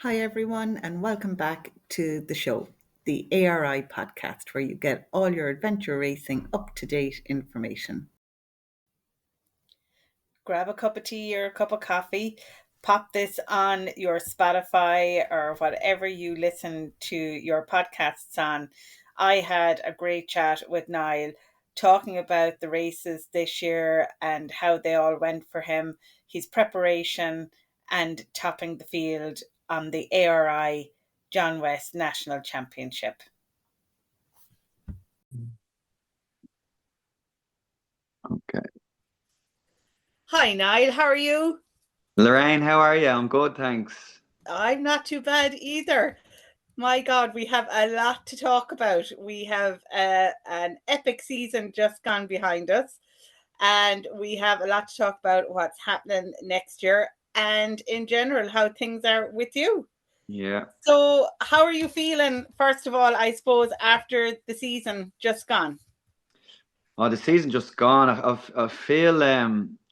Hi, everyone, and welcome back to the show, the ARI podcast, where you get all your adventure racing up to date information. Grab a cup of tea or a cup of coffee, pop this on your Spotify or whatever you listen to your podcasts on. I had a great chat with Niall talking about the races this year and how they all went for him, his preparation, and topping the field on the ARI John West National Championship. Okay. Hi, Niall. How are you? Lorraine, how are you? I'm good, thanks. I'm not too bad either. My God, we have a lot to talk about. We have an epic season just gone behind us, and we have a lot to talk about what's happening next year and in general how things are with you. Yeah. So, how are you feeling, first of all, I suppose, after the season just gone? Oh, the season just gone. I feel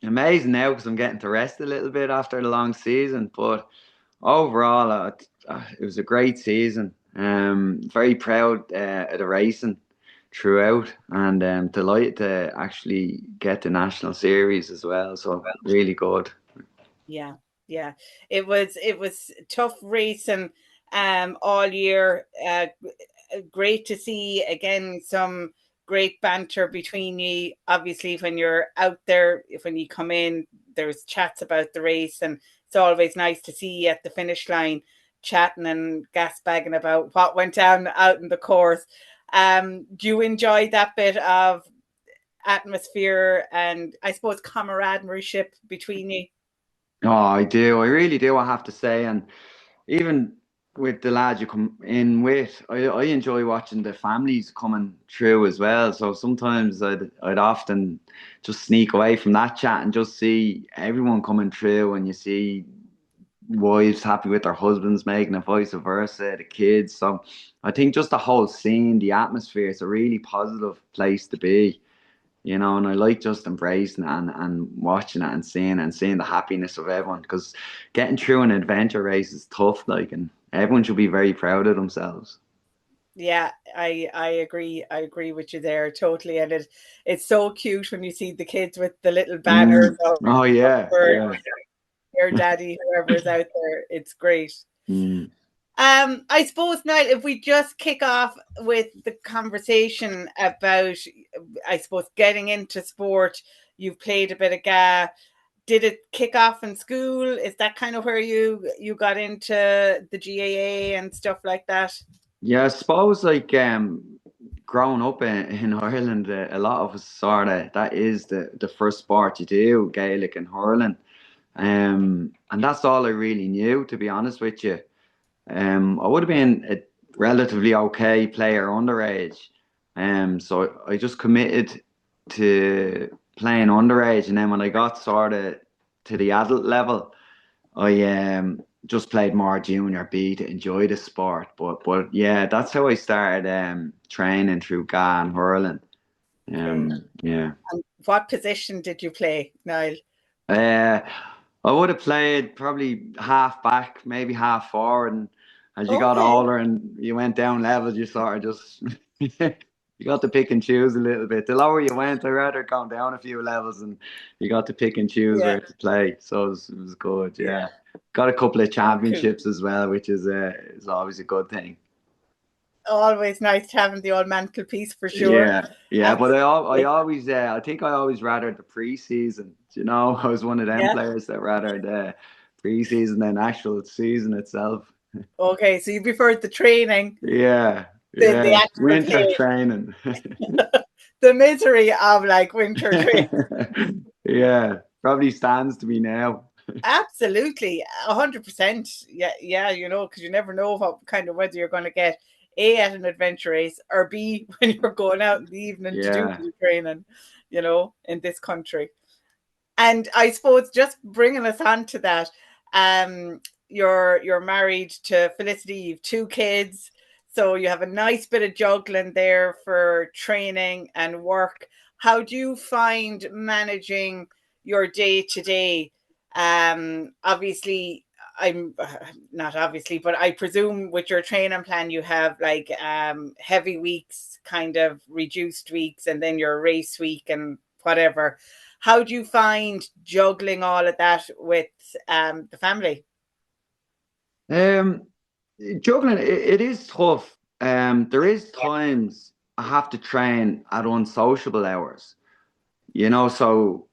amazing now because I'm getting to rest a little bit after the long season. But overall, it was a great season. Very proud of the racing throughout, and delighted to actually get the national series as well. So really good. Yeah, yeah. It was tough racing all year. Great to see again some great banter between you. Obviously, when you're out there, when you come in, there's chats about the race, and it's always nice to see you at the finish line chatting and gas bagging about what went down out in the course. Do you enjoy that bit of atmosphere and I suppose camaraderie between you? Oh, I do. I really do. I have to say, and even with the lads you come in with, I enjoy watching the families coming through as well. So sometimes I'd often just sneak away from that chat and just see everyone coming through, and you see wives happy with their husbands making and vice versa, the kids. So I think just the whole scene, the atmosphere, is a really positive place to be. And I like just embracing it and watching it and seeing the happiness of everyone because getting through an adventure race is tough, like, and everyone should be very proud of themselves. Yeah, I agree. I agree with you there totally. And it's so cute when you see the kids with the little banners Mm. Oh yeah, for yeah. their daddy, whoever is out there. It's great. Mm. I suppose, Niall, if we just kick off with the conversation about, I suppose, getting into sport, you've played a bit of GA. Did it kick off in school? Is that kind of where you got into the GAA and stuff like that? Yeah, I suppose like growing up in Ireland, a lot of us sort of that is the first sport you do, Gaelic and hurling. And that's all I really knew, to be honest with you. I would have been a relatively okay player underage. So I just committed to playing underage, and then when I got sort of to the adult level, I just played more junior B to enjoy the sport. But yeah, that's how I started training through GA and hurling. Okay. Yeah. And what position did you play, Niall? Uh, I would have played probably half back, maybe half forward, and as you got Okay. older and you went down levels, you sort of just you got to pick and choose a little bit. The lower you went, I'd rather gone down a few levels, and you got to pick and choose Yeah. where to play. So it was good. Yeah. Yeah, got a couple of Oh, cool. championships as well, which is always a good thing. Always nice to have in the old mantelpiece for sure. Yeah, yeah, but I Absolutely. always I think I always rather the preseason. I was one of them Yeah. players that rather the preseason than actual season itself. Okay. So you preferred the training, Yeah, the yeah, actual winter play, training. the misery of like winter training. Yeah, probably stands to be now. Absolutely, 100%. Yeah, yeah, because you never know what kind of weather you're going to get. A, at an adventure race, or B, when you're going out in the evening to do Yeah. the training, in this country. And I suppose just bringing us on to that, you're married to Felicity, you've two kids, so you have a nice bit of juggling there for training and work. How do you find managing your day to day? Obviously, I'm not obviously, but I presume with your training plan you have like heavy weeks, kind of reduced weeks, and then your race week and whatever. How do you find juggling all of that with the family? Um, Juggling, it is tough. There is times I have to train at unsociable hours, so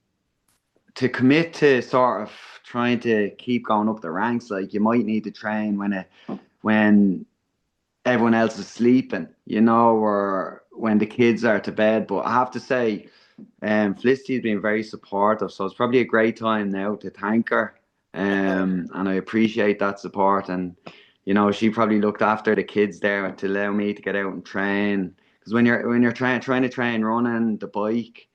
to commit to sort of trying to keep going up the ranks, like you might need to train when everyone else is sleeping, or when the kids are to bed. But I have to say, Felicity's been very supportive, so it's probably a great time now to thank her. And I appreciate that support. And she probably looked after the kids there to allow me to get out and train. Because when you're trying to train running the bike,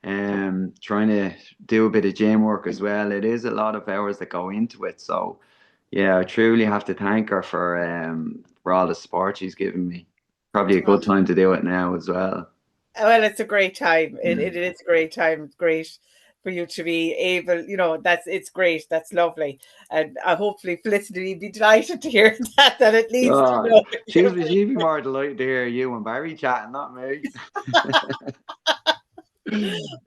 trying to do a bit of gym work as well, it is a lot of hours that go into it. So yeah, I truly have to thank her for all the support she's given me. Probably a good time to do it now as well. Well, it's a great time. It is a great time. It's great for you to be able, it's great. That's lovely. And hopefully Felicity will be delighted to hear that at least, God, she'd be more delighted to hear you and Barry chatting, not me.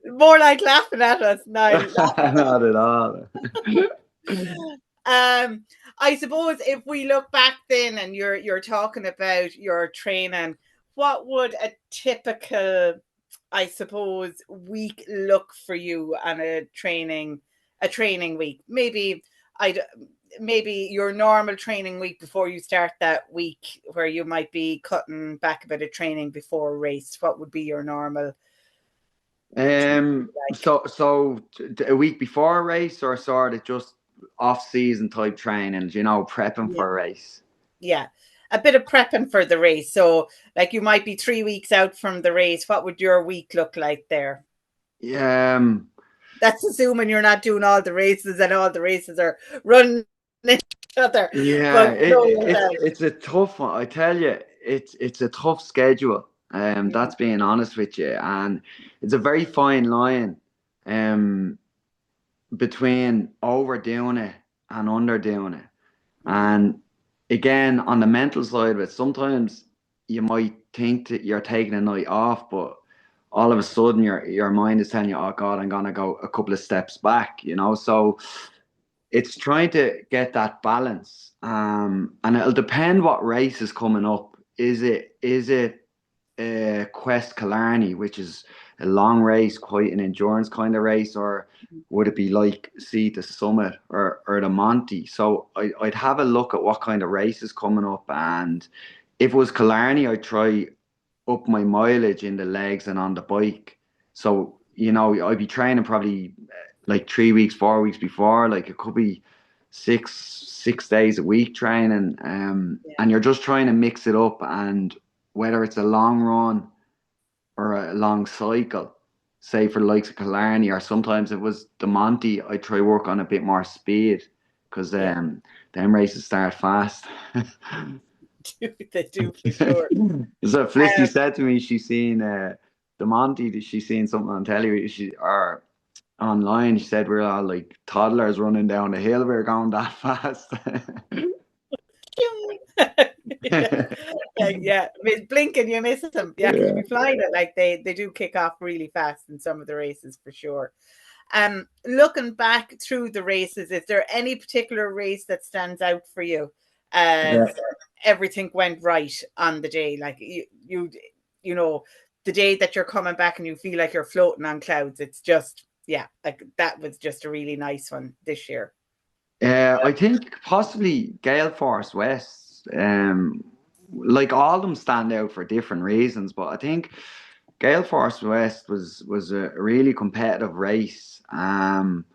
more like laughing at us, Niall. Not at all. I suppose if we look back then and you're talking about your training, what would a typical, I suppose, week look for you on a training week? Maybe your normal training week before you start that week where you might be cutting back a bit of training before a race. What would be your normal like? So a week before a race, or sort of just off season type training, prepping Yeah. for a race. Yeah, a bit of prepping for the race. So, like, you might be 3 weeks out from the race. What would your week look like there? Yeah, That's assuming you're not doing all the races and all the races are running each other. yeah. But no, It's a tough one. I tell you, it's a tough schedule. That's being honest with you, and it's a very fine line, between overdoing it and underdoing it. And again, on the mental side of it, sometimes you might think that you're taking a night off, but all of a sudden your mind is telling you, "Oh God, I'm gonna go a couple of steps back," So it's trying to get that balance, and it'll depend what race is coming up. Is it Quest Killarney, which is a long race, quite an endurance kind of race, or would it be like, see, the Summit or the Monty? So I'd have a look at what kind of race is coming up, and if it was Killarney, I'd try up my mileage in the legs and on the bike. So I'd be training probably like 3 weeks, 4 weeks before. Like it could be six days a week training, and you're just trying to mix it up, and whether it's a long run or a long cycle, say for the likes of Killarney, or sometimes it was the Monty, I try work on a bit more speed because them races start fast. they do for sure. So Felicity said to me she's seen the Monty, she's seen something on telly, or online. She said we're all like toddlers running down the hill. We're going that fast. yeah. Blinking, you miss them. Yeah, Yeah. you'll be flying it. Like they do kick off really fast in some of the races for sure. Looking back through the races, is there any particular race that stands out for you as everything went right on the day? Like you know, the day that you're coming back and you feel like you're floating on clouds. It's just, yeah, like that was just a really nice one this year. I think possibly Gale Force West. Like all of them stand out for different reasons, but I think Gale Force West was a really competitive race. And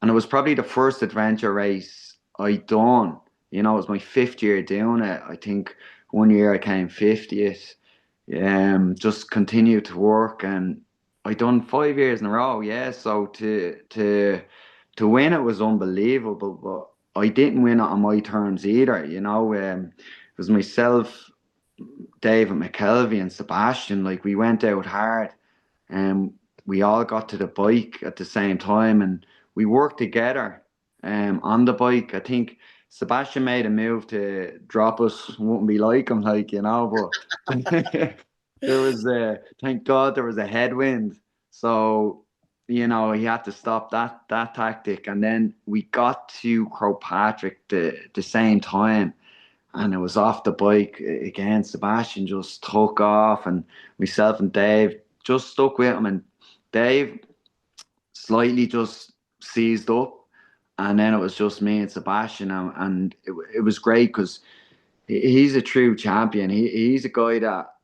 it was probably the first adventure race I done. It was my fifth year doing it. I think one year I came 50th. Just continued to work, and I done 5 years in a row. Yeah, so to win it was unbelievable, but I didn't win it on my terms either. It was myself, David McKelvey, and Sebastian. Like we went out hard, and we all got to the bike at the same time, and we worked together on the bike. I think Sebastian made a move to drop us. Wouldn't be like him, like, but there was thank God there was a headwind. So, he had to stop that tactic. And then we got to Crowpatrick the same time. And it was off the bike again. Sebastian just took off, and myself and Dave just stuck with him. And Dave slightly just seized up, and then it was just me and Sebastian, and it was great because he's a true champion. He's a guy that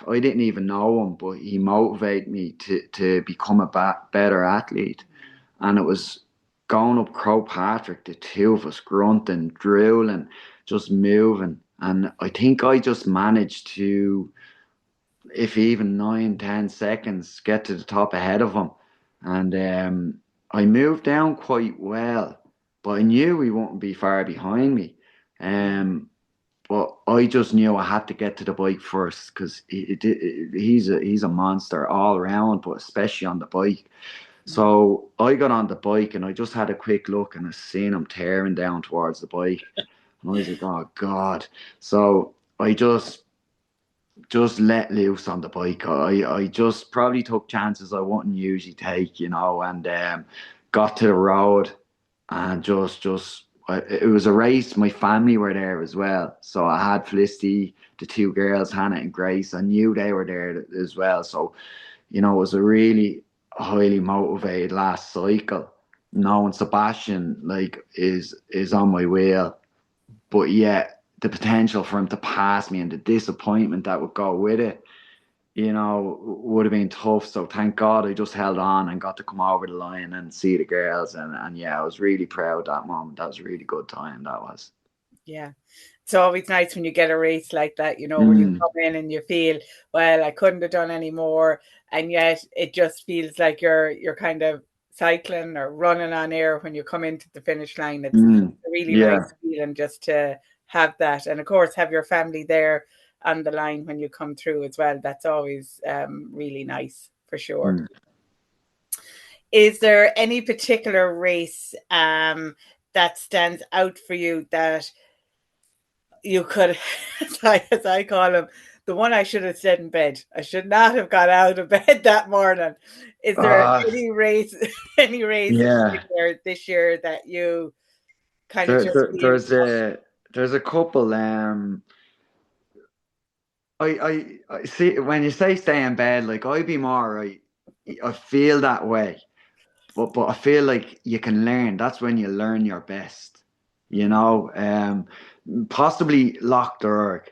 I didn't even know him, but he motivated me to become a better athlete. And it was going up Crowpatrick, the two of us grunting, drooling, just moving. And I think I just managed to, if even 9, 10 seconds, get to the top ahead of him. And I moved down quite well, but I knew he wouldn't be far behind me. But I just knew I had to get to the bike first because he's a monster all around, but especially on the bike. So I got on the bike and I just had a quick look and I seen him tearing down towards the bike. And I was like, oh God. So I just let loose on the bike. I just probably took chances I wouldn't usually take, and got to the road and it was a race. My family were there as well. So I had Felicity, the two girls, Hannah and Grace. I knew they were there as well. So, it was a really highly motivated last cycle. Knowing Sebastian is on my wheel. But yeah, the potential for him to pass me and the disappointment that would go with it, would have been tough. So thank God I just held on and got to come over the line and see the girls. And yeah, I was really proud that moment. That was a really good time. That was. Yeah. It's always nice when you get a race like that, where you Mm, come in and you feel, well, I couldn't have done any more. And yet it just feels like you're kind of cycling or running on air when you come into the finish line. It's a really yeah. nice feeling just to have that. And of course, have your family there on the line when you come through as well. That's always really nice for sure. Mm. Is there any particular race that stands out for you that you could, as I call him, the one I should have stayed in bed. I should not have got out of bed that morning. Is there Uh, any race, any race in yeah. particular this year that you kind of There, just there, feel? there's a couple. I see when you say stay in bed, like I be more. I feel that way, but I feel like you can learn. That's when you learn your best. Possibly Lochderg,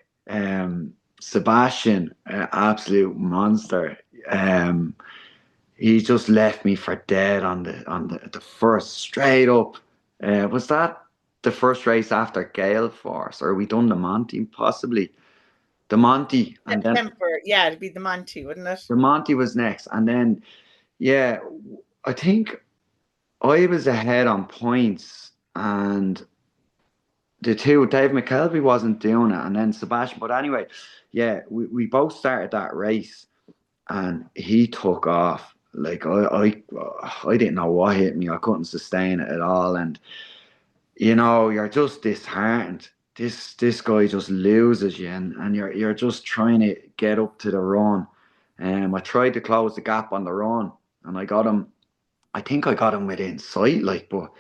Sebastian, absolute monster. Um, he just left me for dead on the first straight up. Was that the first race after Gale Force, or we done the Monty possibly? The Monty, and then September, yeah, it'd be the Monty, wouldn't it? the Monty was next, and then yeah, I think I was ahead on points, and the two Dave McKelvey wasn't doing it, and then Sebastian. But anyway, yeah, we both started that race, and he took off. Like I didn't know what hit me. I couldn't sustain it at all, and you're just disheartened. This guy just loses you, and you're just trying to get up to the run. I tried to close the gap on the run, and I got him. I think I got him within sight, like, but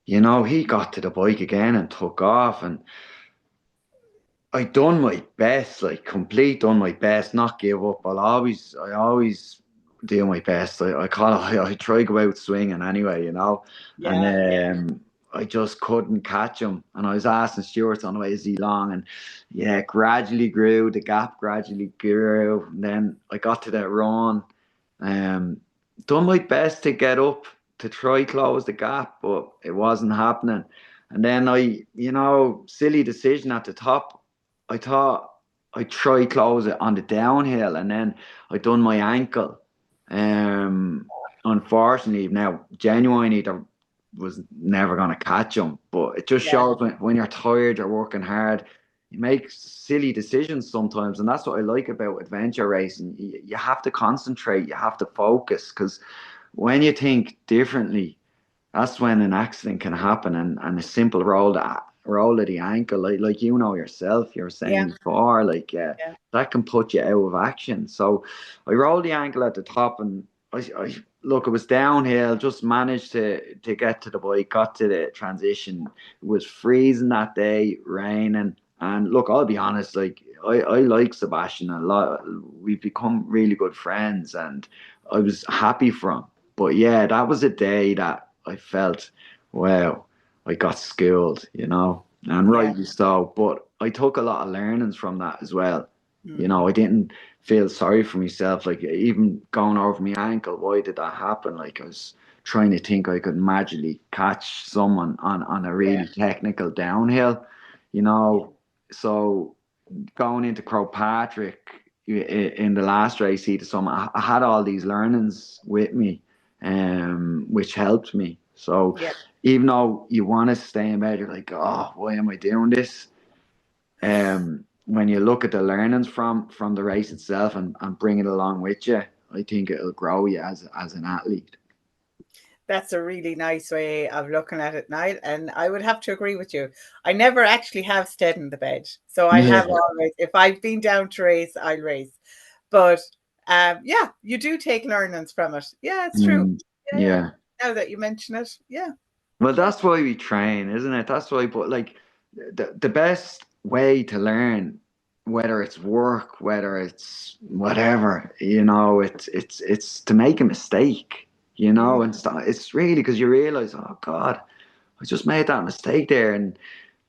he got to the bike again and took off, and I done my best, like complete done my best, not give up. I always do my best. I call it, I try to go out swinging anyway, and Yeah, I just couldn't catch him. And I was asking Stuart on the way, is he long? And yeah, gradually grew, the gap gradually grew. And then I got to that run. Um, done my best to get up to try close the gap, but it wasn't happening. And then silly decision at the top. I thought I'd try close it on the downhill, and then I done my ankle. Unfortunately, now genuinely there was never gonna catch him. But it just yeah, shows when you're tired, you're working hard, you make silly decisions sometimes, and that's what I like about adventure racing. You have to concentrate, you have to focus, because when you think differently, that's when an accident can happen, and a simple roll roll of the ankle, like you know yourself, you were Yeah. saying before, like Yeah. that can put you out of action. So I rolled the ankle at the top, and I look, it was downhill. Just managed to get to the bike, got to the transition. It was freezing that day, raining, and look, I'll be honest, like I like Sebastian a lot. We've become really good friends, and I was happy for him. But yeah, that was a day that I felt, wow, I got schooled, and Yeah. rightly so. But I took a lot of learnings from that as well. Mm. I didn't feel sorry for myself. Like even going over my ankle, why did that happen? Like I was trying to think I could magically catch someone on a Yeah. really technical downhill, Yeah. So going into Crowpatrick in the last race heat of summer, I had all these learnings with me, which helped me. So Yeah. even though you want to stay in bed, you're like, oh, why am I doing this? When you look at the learnings from the race itself and bring it along with you, I think it'll grow you as an athlete. That's a really nice way of looking at it, Niall. And I would have to agree with you. I never actually have stayed in the bed. So I Yeah. have always, if I've been down to race, I'll race. But yeah, you do take learnings from it. Yeah, it's true. Yeah, yeah. Yeah. Now that you mention it, yeah. Well, that's why we train, isn't it? That's why, but like the best way to learn, whether it's work, whether it's whatever, it's to make a mistake, Mm, and it's really because you realize, oh God, I just made that mistake there. And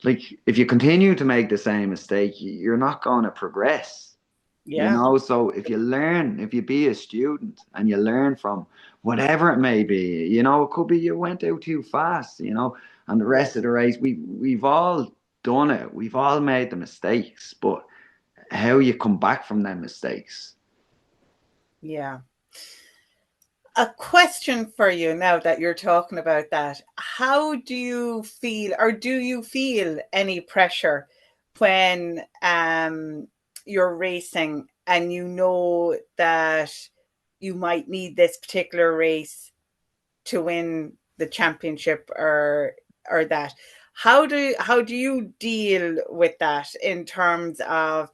like, if you continue to make the same mistake, you're not going to progress. yeah, So if you be a student and you learn from whatever it may be, it could be you went out too fast, and the yeah, rest of the race, we've all done it. We've all made the mistakes, but how you come back from them mistakes. yeah. A question for you now that you're talking about that. How do you feel, or do you feel any pressure when you're racing and you know that you might need this particular race to win the championship or that? How do you deal with that in terms of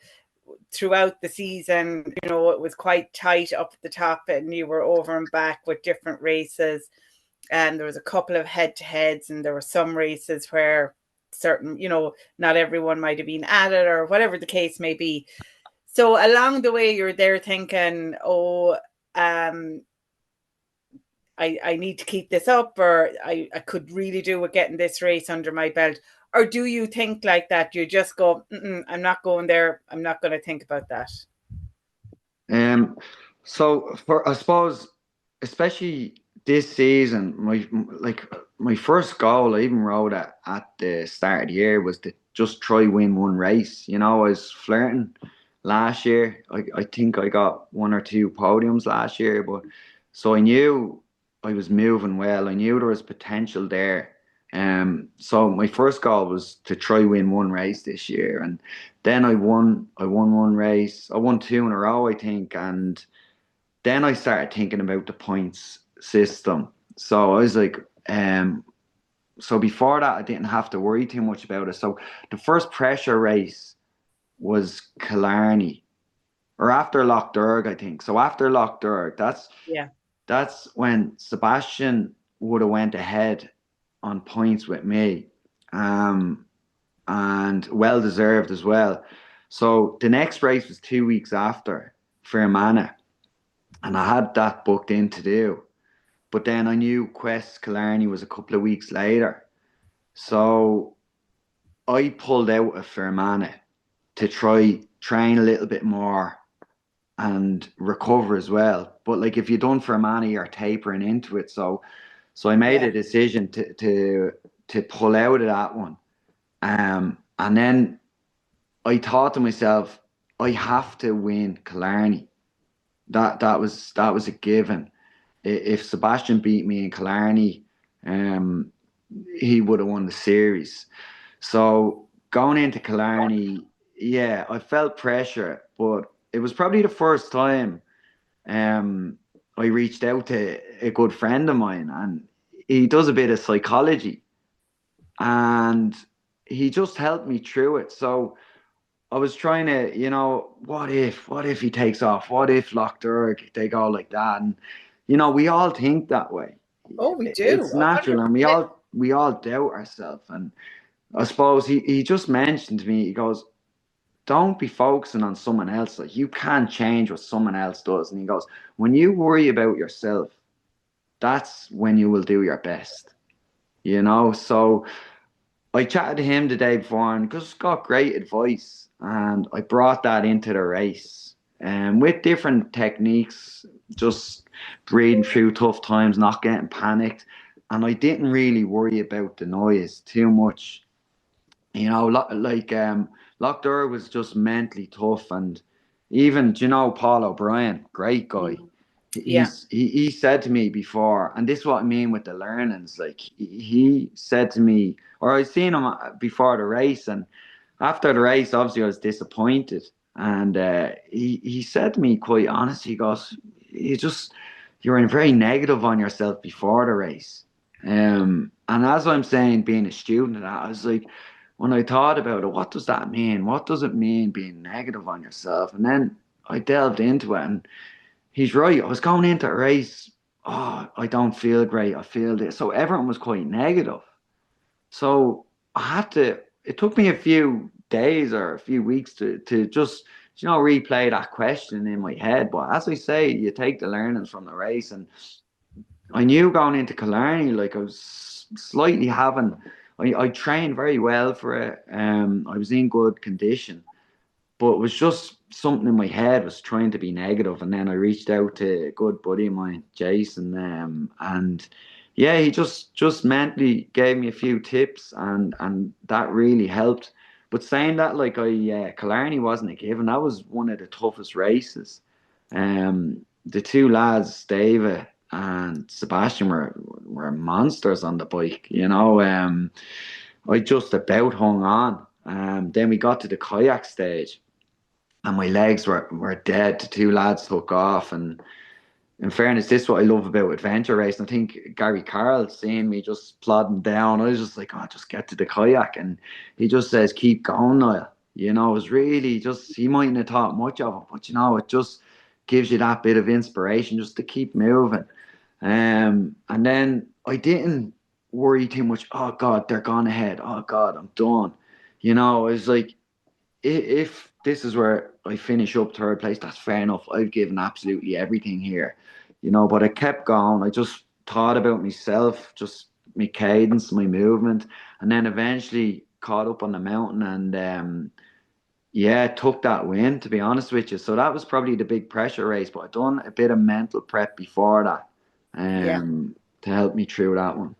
throughout the season, it was quite tight up at the top and you were over and back with different races. And there was a couple of head to heads, and there were some races where certain, not everyone might have been at it or whatever the case may be. So along the way, you're there thinking, oh, um, I need to keep this up, or I could really do with getting this race under my belt. Or do you think like that? You just go, I'm not going there. I'm not going to think about that. So I suppose, especially this season, my first goal, I even wrote at the start of the year, was to just try win one race. I was flirting last year. I think I got one or two podiums last year, but so I knew I was moving well. I knew there was potential there. So my first goal was to try win one race this year, and then I won one race. I won two in a row, I think, and then I started thinking about the points system. So I was like, so before that, I didn't have to worry too much about it. So the first pressure race was Killarney, or after Lough I think. So after Lough Yeah. that's when Sebastian would have went ahead on points with me, and well deserved as well. So the next race was 2 weeks after Fermanagh, and I had that booked in to do. But then I knew Quest Killarney was a couple of weeks later. So I pulled out of Fermanagh to try train a little bit more and recover as well. But like if you done Fermanagh, you're tapering into it. So I made Yeah. a decision to pull out of that one. And then I thought to myself, I have to win Killarney. That was a given. If Sebastian beat me in Killarney, um, he would have won the series. So going into Killarney, yeah, I felt pressure, but it was probably the first time I reached out to a good friend of mine, and he does a bit of psychology, and he just helped me through it. So I was trying to, what if he takes off? What if Lochderg, they go like that? And, we all think that way. Oh, we do. It's natural, and 100%. we all doubt ourselves. And I suppose he just mentioned to me, he goes, don't be focusing on someone else. Like, you can't change what someone else does. And he goes, when you worry about yourself, that's when you will do your best. So I chatted to him the day before and just got great advice, and I brought that into the race. And with different techniques, just breathing through tough times, not getting panicked. And I didn't really worry about the noise too much. Lochdur was just mentally tough, and even Paul O'Brien, great guy. Yeah. He said to me before, and this is what I mean with the learnings. Like, he said to me, or I seen him before the race, and after the race, obviously I was disappointed, and he said to me quite honestly, he goes, you're very negative on yourself before the race. And as I'm saying, being a student of that, I was like, when I thought about it, what does that mean? What does it mean being negative on yourself? And then I delved into it, and he's right. I was going into a race. Oh, I don't feel great. I feel this. So everyone was quite negative. So I had to, it took me a few days or a few weeks to just, replay that question in my head. But as I say, you take the learnings from the race. And I knew going into Killarney, like, I was slightly I trained very well for it. I was in good condition, but it was just something in my head was trying to be negative. And then I reached out to a good buddy of mine, Jason, and yeah, he just mentally gave me a few tips, and that really helped. But saying that, like, Killarney wasn't a given. That was one of the toughest races. The two lads, David and Sebastian, were monsters on the bike. I just about hung on. Then we got to the kayak stage, and my legs were dead. The two lads took off, and in fairness, this is what I love about adventure racing. I think Gary Carroll, seeing me just plodding down, I was just like, oh, just get to the kayak. And he just says, keep going, Niall. It was really just, he mightn't have thought much of it, but it just gives you that bit of inspiration just to keep moving. And then I didn't worry too much. Oh God, they're gone ahead. Oh God, I'm done. I was like, if this is where I finish up third place, that's fair enough. I've given absolutely everything here, but I kept going. I just thought about myself, just my cadence, my movement, and then eventually caught up on the mountain, and yeah, took that win, to be honest with you. So that was probably the big pressure race, but I'd done a bit of mental prep before that, Yeah. to help me through that one.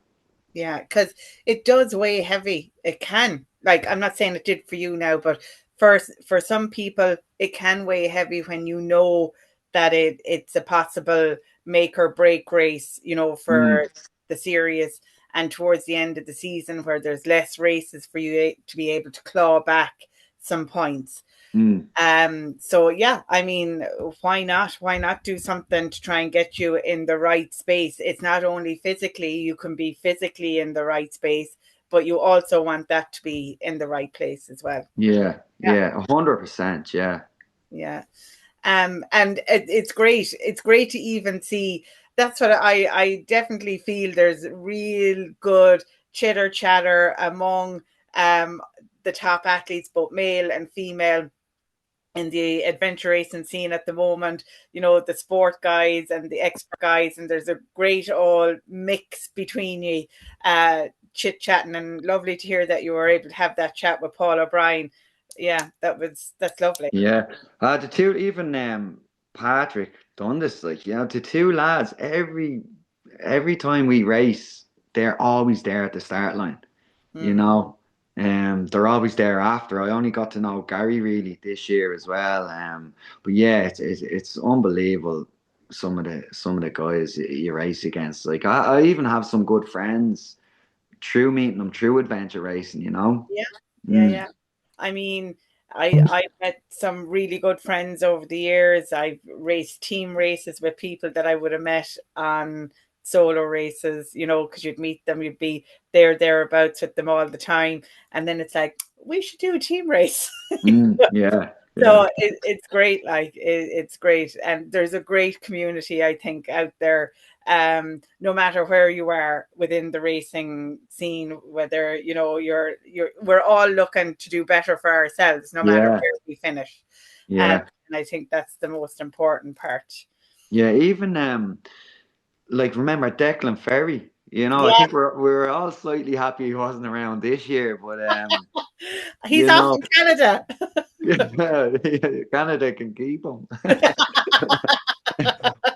Yeah, because it does weigh heavy. It can. Like, I'm not saying it did for you now, but for some people, it can weigh heavy when you know that it's a possible make or break race, Mm, for the series, and towards the end of the season where there's less races for you to be able to claw back some points. mm. So yeah, I mean, why not? Why not do something to try and get you in the right space? It's not only physically, you can be physically in the right space, but you also want that to be in the right place as well. Yeah, Yeah. yeah, 100%, yeah. Yeah. And it's great. It's great to even see. That's what I definitely feel. There's real good chitter chatter among um the top athletes, both male and female, in the adventure racing scene at the moment, the sport guys and the expert guys, and there's a great all mix between you, chit chatting, and lovely to hear that you were able to have that chat with Paul O'Brien. Yeah, that's lovely. Yeah, the two, even Patrick done this, like, the two lads, every time we race, they're always there at the start line. you Mm. know. They're always there after. I only got to know Gary really this year as well. But yeah, it's unbelievable. Some of the guys you race against. Like, I even have some good friends through meeting them through adventure racing. Yeah, yeah, Mm, yeah. I mean, I've met some really good friends over the years. I've raced team races with people that I would have met on solo races, you know, because you'd meet them, you'd be thereabouts with them all the time, and then it's like, we should do a team race. Yeah, yeah, So it's great, like it's great, and there's a great community, I think, out there. No matter where you are within the racing scene, whether you know we're all looking to do better for ourselves, no matter yeah, where we finish. yeah, And I think that's the most important part. yeah. Even like remember Declan Ferry? You know, I Yeah, think we're all slightly happy he wasn't around this year, but he's you off know, in Canada. Canada can keep him.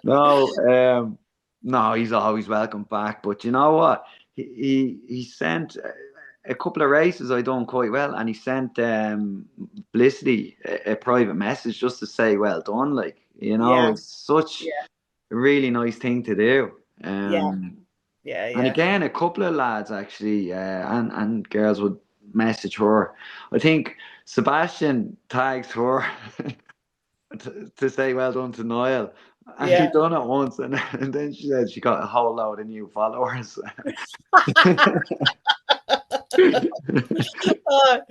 No, no, he's always welcome back. But you know what? He sent a couple of races I done quite well, and he sent Felicity a private message just to say well done. Like you know, Yeah, it's such yeah, a really nice thing to do. yeah, Um, yeah, and yeah, again, a couple of lads actually, and girls would message her. I think Sebastian tagged her to say well done to Niall. And yeah. he done it once, and then she said she got a whole load of new followers. Oh,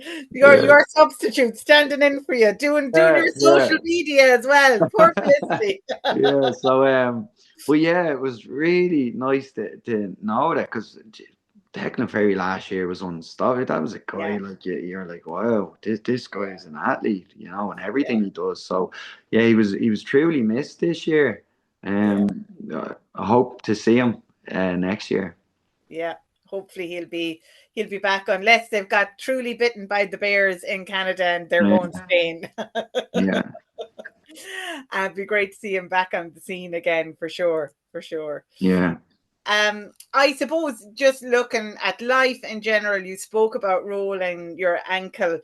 Yeah, your substitute standing in for you, doing yeah, your yeah, social media as well. Poor Felicity. yeah. So, but yeah, it was really nice to know that because Declan Ferry last year was unstoppable. That was a guy Yeah, like you're like, wow, this guy yeah, is an athlete, you know, and yeah, everything he does. So, yeah, he was truly missed this year. yeah, I hope to see him next year. yeah. Hopefully he'll be back unless they've got truly bitten by the bears in Canada and they're Yeah, going to Spain. yeah, It'd be great to see him back on the scene again for sure, for sure. yeah. I suppose just looking at life in general, you spoke about rolling your ankle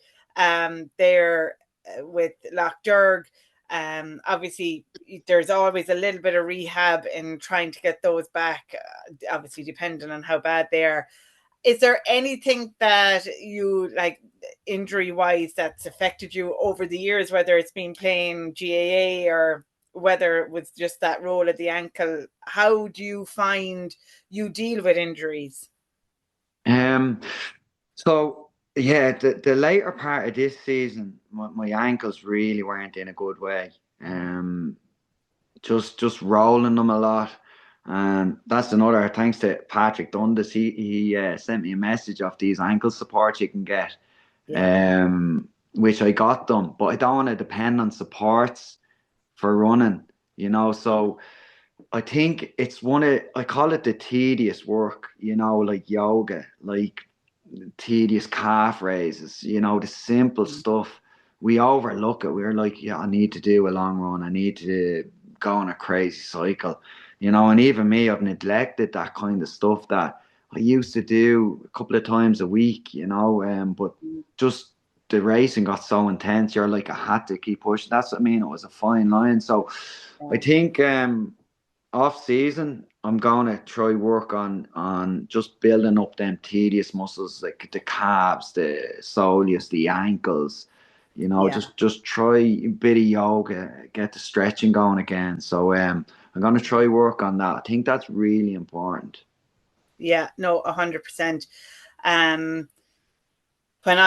there with Lochderg. Obviously, there's always a little bit of rehab in trying to get those back, obviously, depending on how bad they are. Is there anything that you like injury wise that's affected you over the years, whether it's been playing GAA or whether it was just that roll of the ankle? How do you find you deal with injuries? Um, so yeah, the later part of this season, my ankles really weren't in a good way. Um, just rolling them a lot. And that's another thanks to Patrick Dundas. He sent me a message of these ankle supports you can get, Yeah, which I got them, but I don't want to depend on supports for running, you know. So I think it's I call it the tedious work, you know, like yoga, like tedious calf raises, you know, the simple stuff. We overlook it. We're like, yeah, I need to do a long run. I need to go on a crazy cycle, you know. And even me, I've neglected that kind of stuff that I used to do a couple of times a week, you know. But just the racing got so intense. You're like, I had to keep pushing. That's what I mean. It was a fine line. So I yeah, think off season, I'm gonna try work on just building up them tedious muscles like the calves, the soleus, the ankles. You know, yeah. just try a bit of yoga, get the stretching going again. So I'm gonna try work on that. I think that's really important. Yeah, no, 100%. Um, when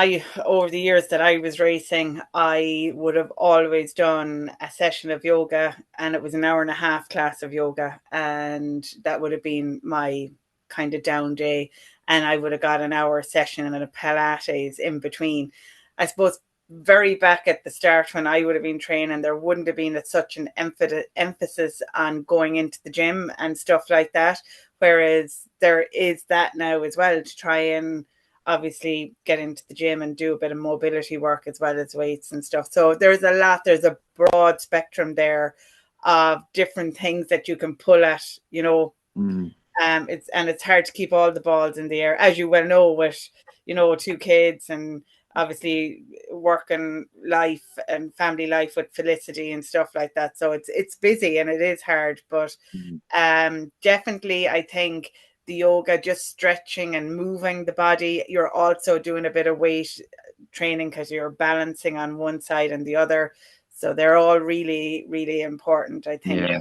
over the years that I was racing, I would have always done a session of yoga, and it was an hour and a half class of yoga, and that would have been my kind of down day. And I would have got an hour session and a Pilates in between. I suppose very back at the start when I would have been training, there wouldn't have been such an emphasis on going into the gym and stuff like that. Whereas there is that now as well to try and obviously get into the gym and do a bit of mobility work as well as weights and stuff. So there's a broad spectrum there of different things that you can pull at, you know. Mm, It's hard to keep all the balls in the air, as you well know, with two kids and obviously working life and family life with Felicity and stuff like that. So it's busy and it is hard, but mm. definitely I think the yoga, just stretching and moving the body. You're also doing a bit of weight training because you're balancing on one side and the other. So they're all really, really important, I think. Yeah,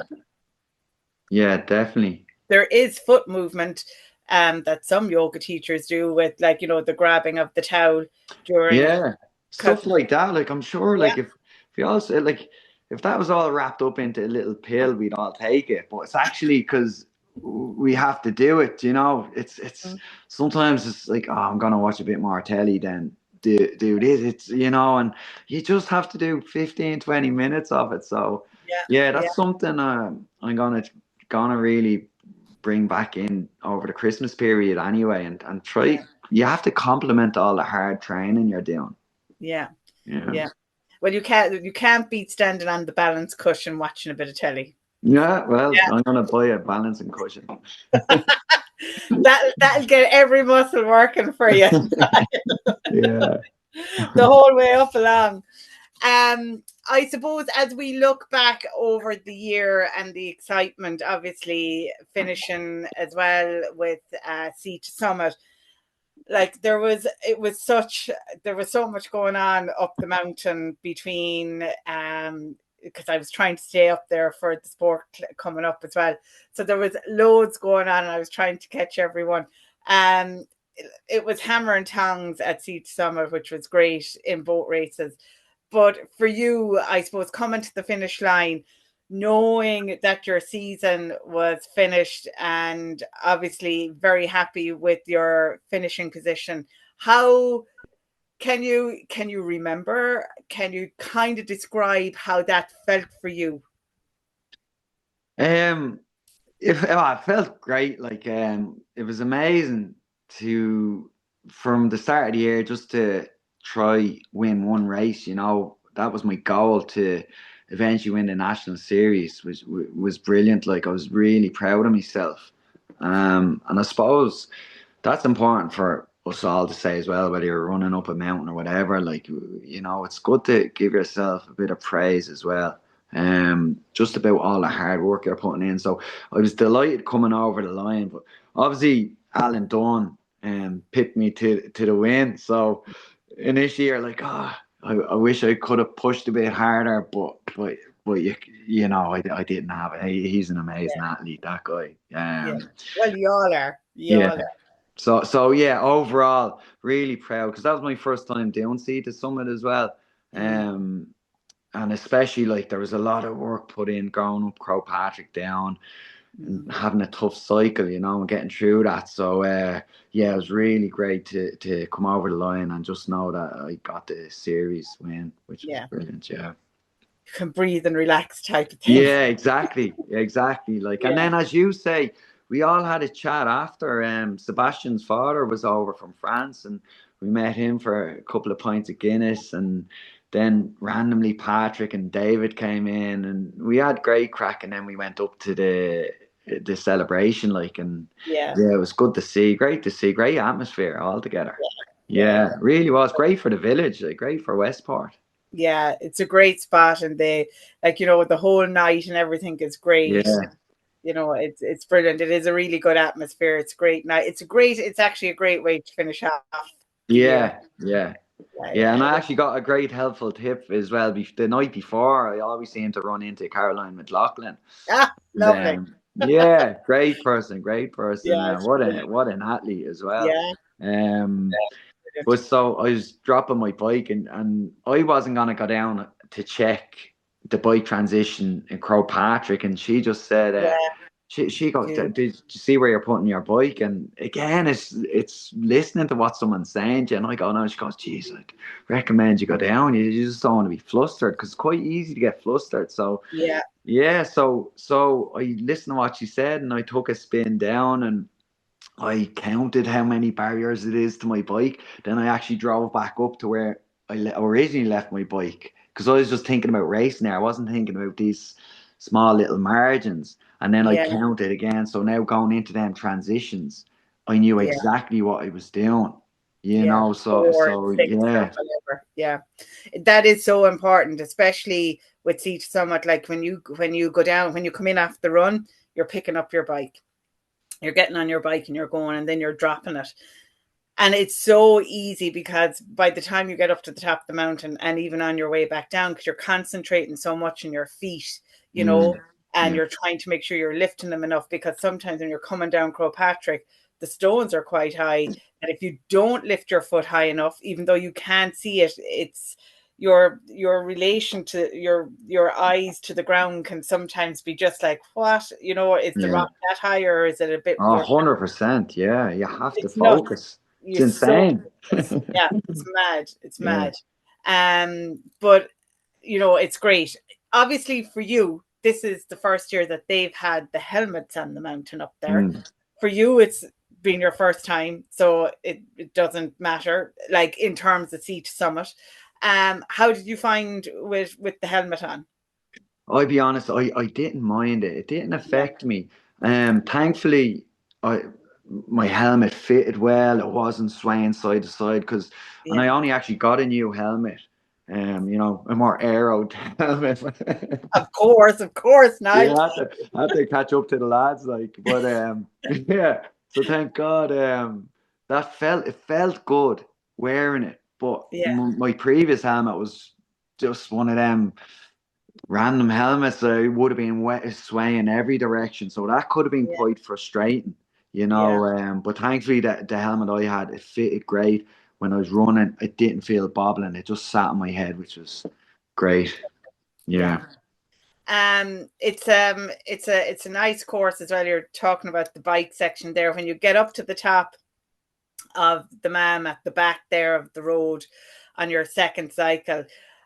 yeah, definitely. there is foot movement that some yoga teachers do with, like, the grabbing of the towel during. Yeah, stuff like that. Like I'm sure, Yeah. like if you also like if that was all wrapped up into a little pill, we'd all take it. But it's actually because we have to do it. It's sometimes it's like, oh, I'm gonna watch a bit more telly than do this. It's and you just have to do 15, 20 minutes of it. So yeah, Yeah. that's something I'm gonna really bring back in over the Christmas period anyway, and try. You have to complement all the hard training you're doing. Yeah. Yeah. Yeah. Well, you can't beat standing on the balance cushion watching a bit of telly. Yeah, well, I'm gonna buy a balancing cushion. That'll get every muscle working for you. Yeah. The whole way up along. I suppose as we look back over the year and the excitement, obviously finishing as well with Sea to Summit, like there was so much going on up the mountain between because I was trying to stay up there for the sport coming up as well. So there was loads going on and I was trying to catch everyone. It was hammer and tongs at Sea to Summit, which was great in boat races. But for you, I suppose, coming to the finish line, knowing that your season was finished and obviously very happy with your finishing position, how can you remember? Can you kind of describe how that felt for you? I felt great. Like it was amazing to from the start of the year just to try win one race. That was my goal to eventually win the national series. Was brilliant. Like I was really proud of myself. And I suppose that's important for us all to say as well, whether you're running up a mountain or whatever. Like it's good to give yourself a bit of praise as well. Just about all the hard work you're putting in. So I was delighted coming over the line, but obviously Alan Dunn picked me to the win. So initially you're like, I wish I could have pushed a bit harder, but I didn't have it. He's an amazing athlete, that guy. Well, you all are. So yeah, overall, really proud because that was my first time doing Sea to Summit as well. And especially like there was a lot of work put in going up Crow Patrick down and having a tough cycle, and getting through that. So yeah, it was really great to come over the line and just know that I got the series win, which was brilliant. Yeah. You can breathe and relax type of thing. Yeah, exactly. Like, and then as you say, we all had a chat after. Sebastian's father was over from France, and we met him for a couple of pints of Guinness, and then randomly Patrick and David came in, and we had great crack. And then we went up to the celebration, like, and it was good to see. Great to see. Great atmosphere altogether. Yeah, really was great for the village. Like, great for Westport. Yeah, it's a great spot, and they the whole night and everything is great. Yeah. It's brilliant. It is a really good atmosphere. It's great night. It's actually a great way to finish off the year. Yeah. And I actually got a great helpful tip as well. The night before, I always seem to run into Caroline McLaughlin. Lovely. Yeah, great person. Yeah, What an athlete as well. Yeah. But so I was dropping my bike and I wasn't gonna go down to check the bike transition in Crow Patrick, and she just said, she goes, did you see where you're putting your bike? And again, it's listening to what someone's saying to you. And I go, no. She goes, geez, I'd recommend you go down. You just don't want to be flustered because it's quite easy to get flustered. So so I listened to what she said and I took a spin down and I counted how many barriers it is to my bike. Then I actually drove back up to where I originally left my bike because I was just thinking about racing there. I wasn't thinking about these small little margins. And then I counted again. So now going into them transitions, I knew exactly what I was doing. So yeah, that is so important, especially with Sea to Summit. Like when you go down, when you come in after the run, you're picking up your bike. You're getting on your bike and you're going, and then you're dropping it. And it's so easy because by the time you get up to the top of the mountain and even on your way back down, because you're concentrating so much on your feet, and you're trying to make sure you're lifting them enough, because sometimes when you're coming down Crowpatrick, the stones are quite high, and if you don't lift your foot high enough, even though you can't see it, it's your relation to your eyes to the ground can sometimes be just like, what, is the Yeah. rock that high, or is it a bit Oh, more? 100%. Yeah. You have to It's not. focus. It's You're so insane. yeah, it's mad. It's Yeah. mad. But it's great. Obviously, for you, this is the first year that they've had the helmets on the mountain up there. Mm. For you, it's been your first time, so it doesn't matter, like in terms of sea to summit. How did you find with the helmet on? I'll be honest, I didn't mind it. It didn't Yeah, affect me. Thankfully, I my helmet fitted well. It wasn't swaying side to side and yeah. I only actually got a new helmet. A more aero helmet. Of course, Niall. Yeah, I had to catch up to the lads, like, but yeah. So thank God, it felt good wearing it. But Yeah, my previous helmet was just one of them random helmets that would have been swaying in every direction. So that could have been yeah, quite frustrating, you yeah, know. But thankfully, the helmet I had, it fitted great. When I was running, it didn't feel bobbling. It just sat on my head, which was great. yeah. Yeah. It's a nice course as well. You're talking about the bike section there. When you get up to the top of the Mam at the back there of the road on your second cycle,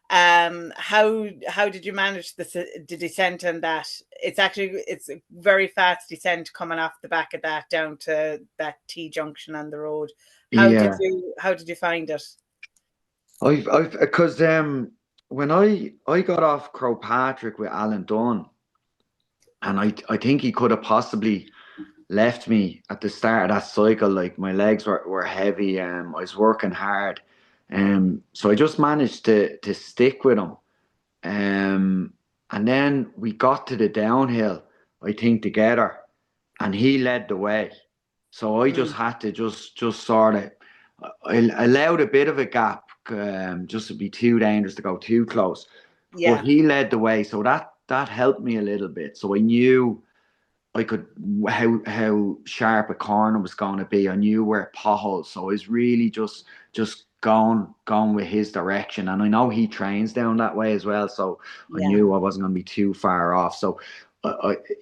how did you manage the descent on that? It's a very fast descent coming off the back of that down to that T junction on the road. Yeah. How did you find it? Because when I got off Crowpatrick with Alan Dunn, and I think he could have possibly left me at the start of that cycle. Like my legs were heavy. I was working hard. So I just managed to stick with him. And then we got to the downhill, I think, together, and he led the way. So I just Mm, had to just sort of I allowed a bit of a gap, just to be too dangerous to go too close. But yeah, he led the way, so that helped me a little bit. So I knew I could how sharp a corner was going to be. I knew where potholes, so I was really just going with his direction. And I know he trains down that way as well, so I yeah, knew I wasn't going to be too far off. So,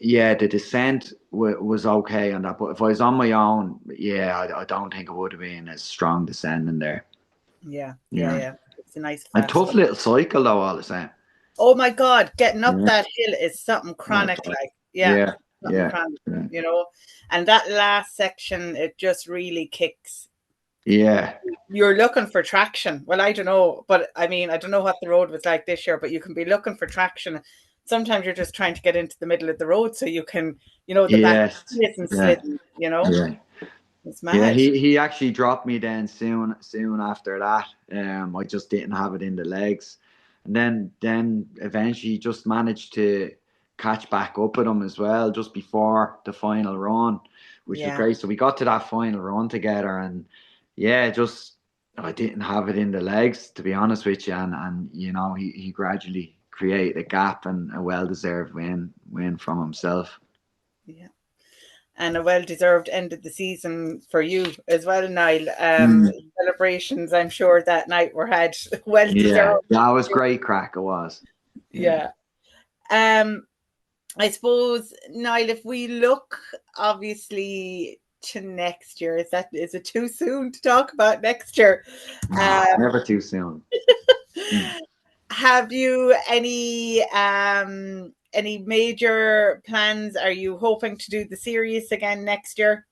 yeah, the descent was okay on that. But if I was on my own, yeah, I don't think it would have been as strong descending there. yeah, yeah, Yeah, yeah. It's a nice a fast tough one. little cycle though, all the same. Oh my God, getting up Yeah, that hill is something oh, chronic, like, yeah, yeah, something yeah, chronic, yeah. And that last section, it just really kicks. Yeah. You're looking for traction. Well, I don't know, but I mean, I don't know what the road was like this year, but you can be looking for traction. Sometimes you're just trying to get into the middle of the road so you can, the back Yes. isn't Yeah. slidden. Yeah. It's Yeah. mad. He actually dropped me then soon after that. I just didn't have it in the legs. And then eventually just managed to catch back up with him as well just before the final run, which was Yeah, great. So we got to that final run together and yeah, just I didn't have it in the legs to be honest with you. And he gradually created a gap and a well deserved win from himself. yeah. And a well-deserved end of the season for you as well, Niall. Mm. Celebrations, I'm sure that night were had Yeah, well-deserved. that was great crack. It was. Yeah. Yeah. Um, I suppose, Niall, if we look obviously to next year, is it too soon to talk about next year? No, Um, never too soon. Mm. have you any major plans? Are you hoping to do the series again next year?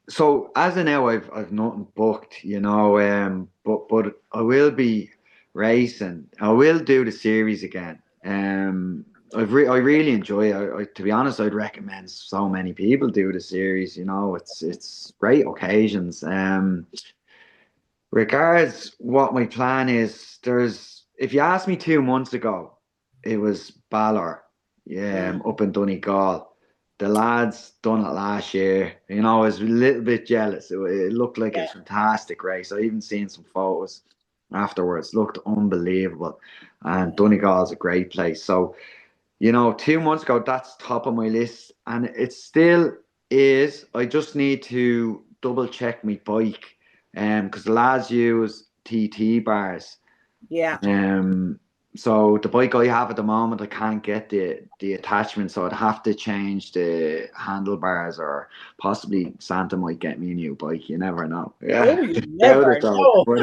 So as of now, I've nothing booked, but I will be racing. I will do the series again. I really enjoy it. To be honest, I'd recommend so many people do the series. It's great occasions. Regards what my plan is, if you asked me 2 months ago, it was Ballor, yeah, Mm, up in Donegal. The lads done it last year. I was a little bit jealous. It looked like yeah, a fantastic race. I even seen some photos afterwards. Looked unbelievable. And yeah, Donegal's a great place. So 2 months ago, that's top of my list, and it still is. I just need to double check my bike, because the lads use TT bars. Yeah. So the bike I have at the moment, I can't get the attachment, so I'd have to change the handlebars, or possibly Santa might get me a new bike. You never know. Yeah, Oh, you doubt never it though. know. But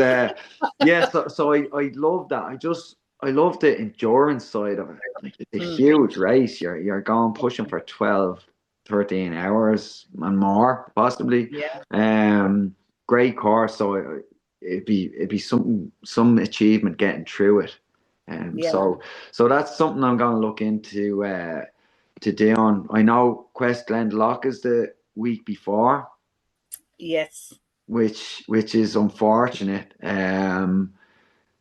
yeah, so I love that. I love the endurance side of it. Like, it's a Mm, huge race. You're going pushing for 12, 13 hours and more possibly. yeah. Great course. So it'd be some achievement getting through it. Yeah. So that's something I'm going to look into to doing. I know Quest Glendalough is the week before, Yes. which is unfortunate.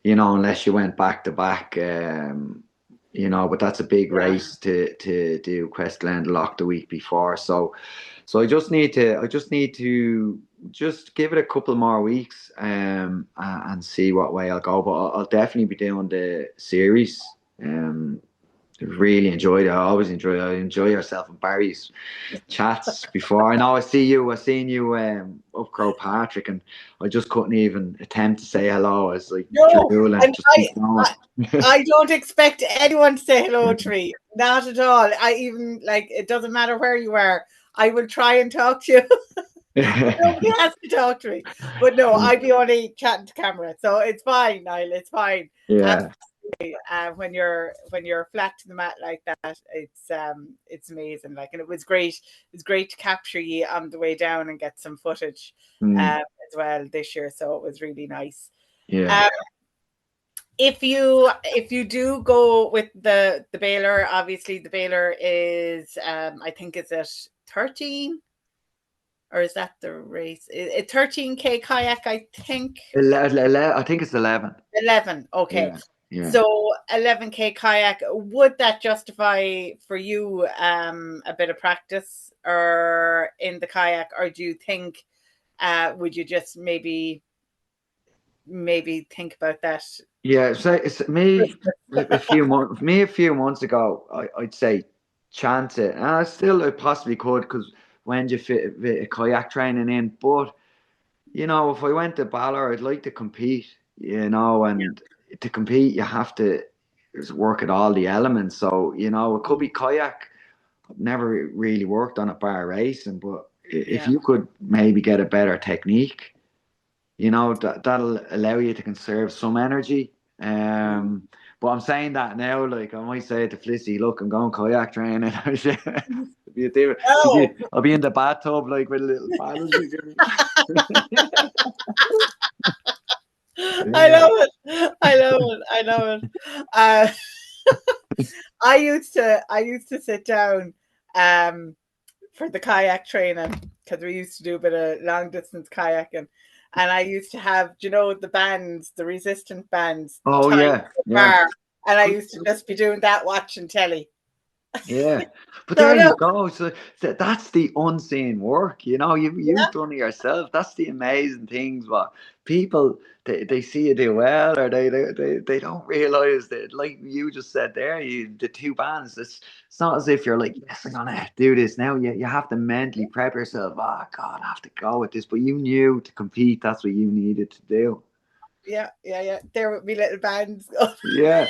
Unless you went back to back. But that's a big Yeah. race to do Quest Glendalough the week before. So I just need to just give it a couple more weeks, and see what way I'll go. But I'll definitely be doing the series. Um, really enjoyed it. I always enjoy. I enjoy yourself and Barry's chats before. I know I seen you up Crow Patrick, and I just couldn't even attempt to say hello. I was like No, drooling, and just keep going. I don't expect anyone to say hello to me. Not at all. I even like it doesn't matter where you are. I will try and talk to you. But nobody has to talk to me. But no, I'd be only chatting to camera, so it's fine, Niall. It's fine. Yeah. When you're flat to the mat like that, it's amazing. Like, and it was great. It was great to capture you on the way down and get some footage as well this year. So it was really nice. Yeah. If you do go with the Baylor, obviously the Baylor is I think it's at 13, or is that the race? 13K kayak, I think. I think it's 11. 11. Okay. Yeah. Yeah. So 11K kayak, would that justify for you a bit of practice or in the kayak, or do you think would you just maybe think about that? Yeah, so it's me a few months ago. I'd say chance it, and I possibly could, because when you fit a kayak training in. But if I went to Ballor, I'd like to compete. And to compete, you have to work at all the elements. So it could be kayak. I've never really worked on a bar racing, but if Yeah. you could maybe get a better technique, that'll allow you to conserve some energy. But I'm saying that now, like I might say to Felicity, look, I'm going kayak training. Oh, I'll be in the bathtub like with a little paddle. I love it. I love it. I love it. I used to sit down for the kayak training, because we used to do a bit of long distance kayaking, and I used to have, the bands, the resistant bands, Oh tied yeah, to the yeah. bar, and I used to just be doing that, watching telly. Yeah, but So there you look, go. So that's the unseen work. You've yeah, done it yourself. That's the amazing things. What people they see you do well, or they don't realize that, like you just said there, the two bands. It's not as if you're like, yes, I'm gonna do this now. You have to mentally prep yourself. Oh God, I have to go with this. But you knew to compete, that's what you needed to do. yeah. There would be little bands. Yeah.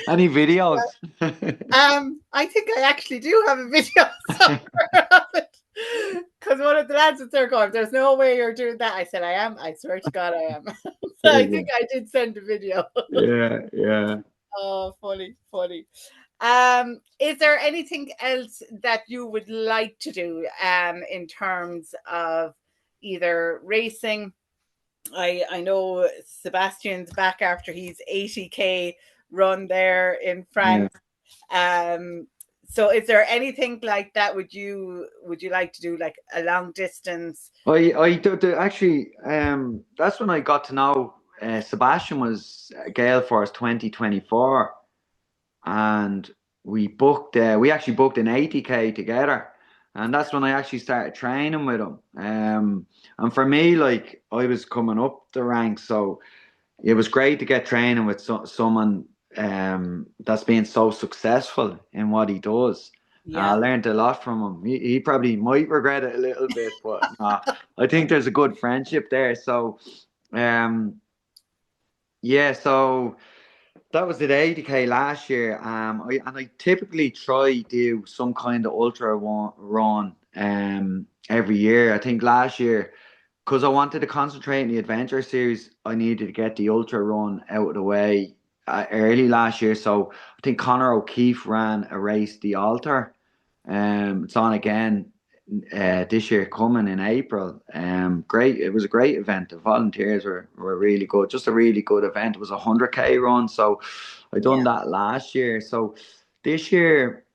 Any videos? I think I actually do have a video somewhere of it. Because one of the lads was there going, there's no way you're doing that. I said, I am. I swear to God, I am. So I think I did send a video. Yeah, yeah. Oh, funny, funny. Is there anything else that you would like to do in terms of either racing? I know Sebastian's back after his 80K run there in Yeah. France. So is there anything like that would you like to do, like a long distance? I do actually. That's when I got to know Sebastian was Gale Force 2024, and we actually booked an 80K together, and that's when I actually started training with him. And for me, like, I was coming up the ranks, so it was great to get training with someone that's been so successful in what he does. I Yeah. learned a lot from him. He probably might regret it a little bit, but I think there's a good friendship there. So, um, yeah, so that was at 80k last year. I typically try do some kind of run every year. I think last year, because I wanted to concentrate in the adventure series, I needed to get the ultra run out of the way early last year. So I think Conor O'Keefe ran a race, the Altar. It's on again this year coming in April. Great. It was a great event. The volunteers were really good. Just a really good event. It was a 100k run. So I done Yeah. that last year. So this year,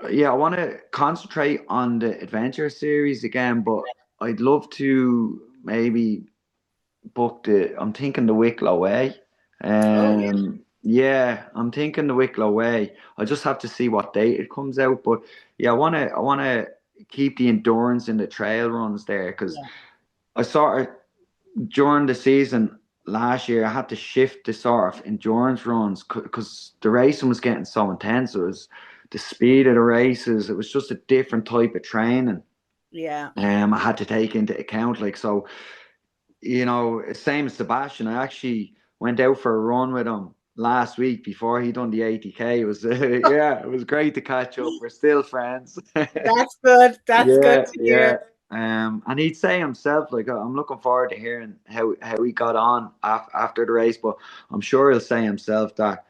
yeah, I want to concentrate on the adventure series again, but I'd love to maybe book I'm thinking the Wicklow Way. Oh, yeah. Yeah, I'm thinking the Wicklow Way. I just have to see what date it comes out, but yeah, I want to keep the endurance in the trail runs there because Yeah. I sort of during the season last year I had to shift the sort of endurance runs because the racing was getting so intense. It was the speed of the races. It was just a different type of training. Yeah. I had to take into account like so same as Sebastian. I actually went out for a run with him last week before he done the 80k. It was yeah, it was great to catch up. We're still friends. That's good. That's good Yeah, to yeah. hear. And he'd say himself, like, I'm looking forward to hearing how he got on after the race. But I'm sure he'll say himself that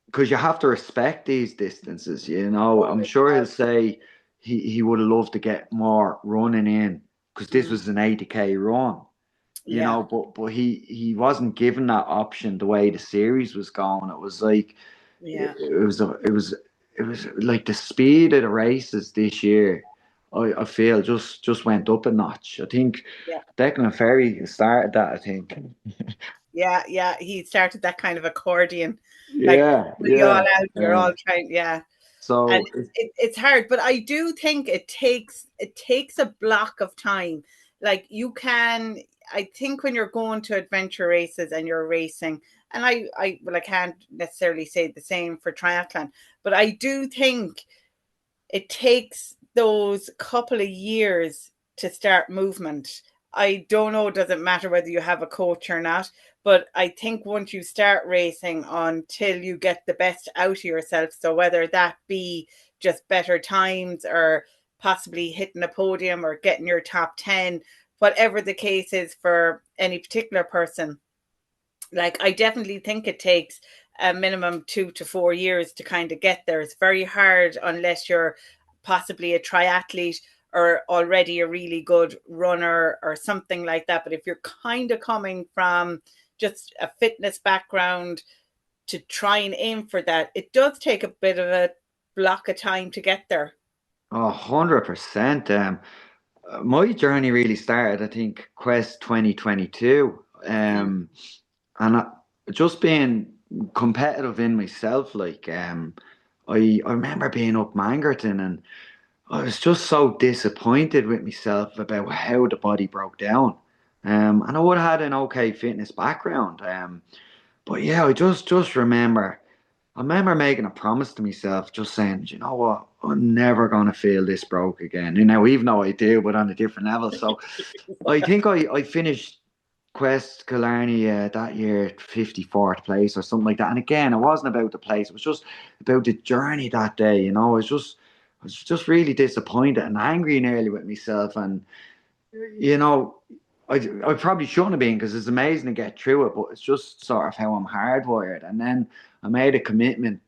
because you have to respect these distances. Oh, I'm sure he'll say he would have loved to get more running in because this mm, was an 80k run. yeah. But he wasn't given that option the way the series was going. It was like Yeah. it was like the speed of the races this year. I feel just went up a notch. I think Yeah. Declan Ferry started that. I think. Yeah. Yeah. He started that kind of accordion, like Yeah, put you all yeah. out. You're all trying. Yeah. And So it's hard, but I do think it takes a block of time. Like you can, I think when you're going to adventure races and you're racing, and I can't necessarily say the same for triathlon, but I do think it takes those couple of years to start movement. I don't know, does it matter whether you have a coach or not? But I think once you start racing until you get the best out of yourself, so whether that be just better times or possibly hitting a podium or getting your top 10, whatever the case is for any particular person, like I definitely think it takes a minimum 2 to 4 years to kind of get there. It's very hard unless you're possibly a triathlete or already a really good runner or something like that. But if you're kind of coming from just a fitness background to try and aim for that, it does take a bit of a block of time to get there. 100%. My journey really started, I think, Quest 2022. Mm. And just being competitive in myself, like, I remember being up Mangerton and I was just so disappointed with myself about how the body broke down. And I would have had an okay fitness background. But yeah, I remember making a promise to myself, just saying, you know what, I'm never gonna feel this broke again. Even though I do, but on a different level. So I think I finished Quest Killarney that year at 54th place or something like that. And again, it wasn't about the place; it was just about the journey that day. I was just really disappointed and angry nearly with myself. And you know, I probably shouldn't have been because it's amazing to get through it, but it's just sort of how I'm hardwired. And then I made a commitment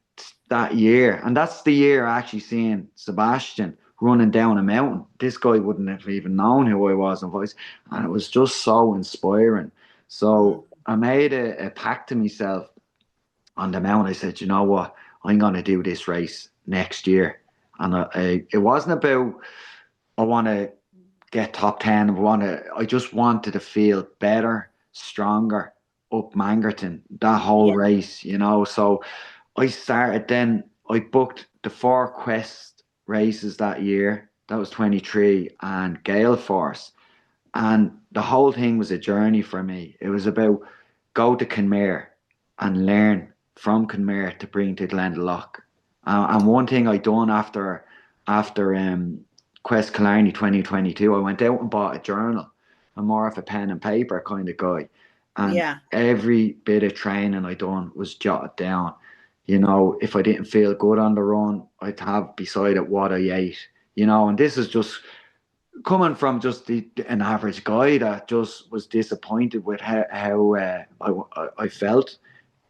that year, and that's the year I actually seen Sebastian running down a mountain. This guy wouldn't have even known who I was in voice, and it was just so inspiring. Mm. So I made a pact to myself on the mountain. I said, you know what, I'm going to do this race next year, and it wasn't about I want to get top 10. I just wanted to feel better, stronger up Mangerton, that whole Yeah. race. So I started then, I booked the 4 Quest races that year. That was 23 and Gale Force. And the whole thing was a journey for me. It was about go to Kenmare and learn from Kenmare to bring to Glendalough. And one thing I done after Quest Killarney 2022, I went out and bought a journal. I'm more of a pen and paper kind of guy. And Yeah. every bit of training I done was jotted down. You know, if I didn't feel good on the run, I'd have beside it what I ate. You know, and this is just coming from just an average guy that just was disappointed with how I felt